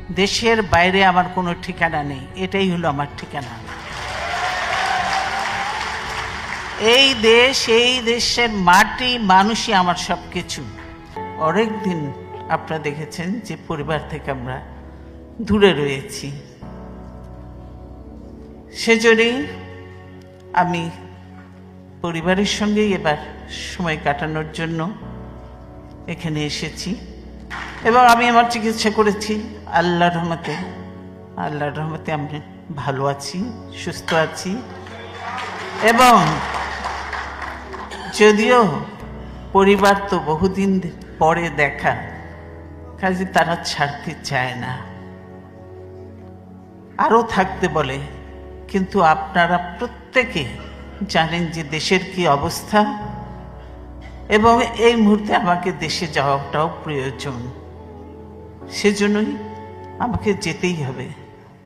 দেশের বাইরে আমার কোনো ঠিকানা নেই, এটাই হলো আমার ঠিকানা। এই দেশ, এই দেশের মাটি, মানুষই আমার সব কিছু। অনেক দিন আপনারা দেখেছেন যে পরিবার থেকে আমরা দূরে রয়েছি, সেজন্যই আমি পরিবারের সঙ্গেই এবার সময় কাটানোর জন্য এখানে এসেছি এবং আমি আমার চিকিৎসা করেছি। আল্লাহর রহমতে আমি ভালো আছি, সুস্থ আছি। এবং যদিও পরিবার তো বহুদিন পরে দেখা, কাজে তারা ছাড়তে চায় না, আরও থাকতে বলে। কিন্তু আপনারা প্রত্যেকে জানেন যে দেশের কি অবস্থা, এবং এই মুহূর্তে আমাকে দেশে যাওয়াটাও প্রয়োজন, সেজন্যই আমাকে যেতেই হবে।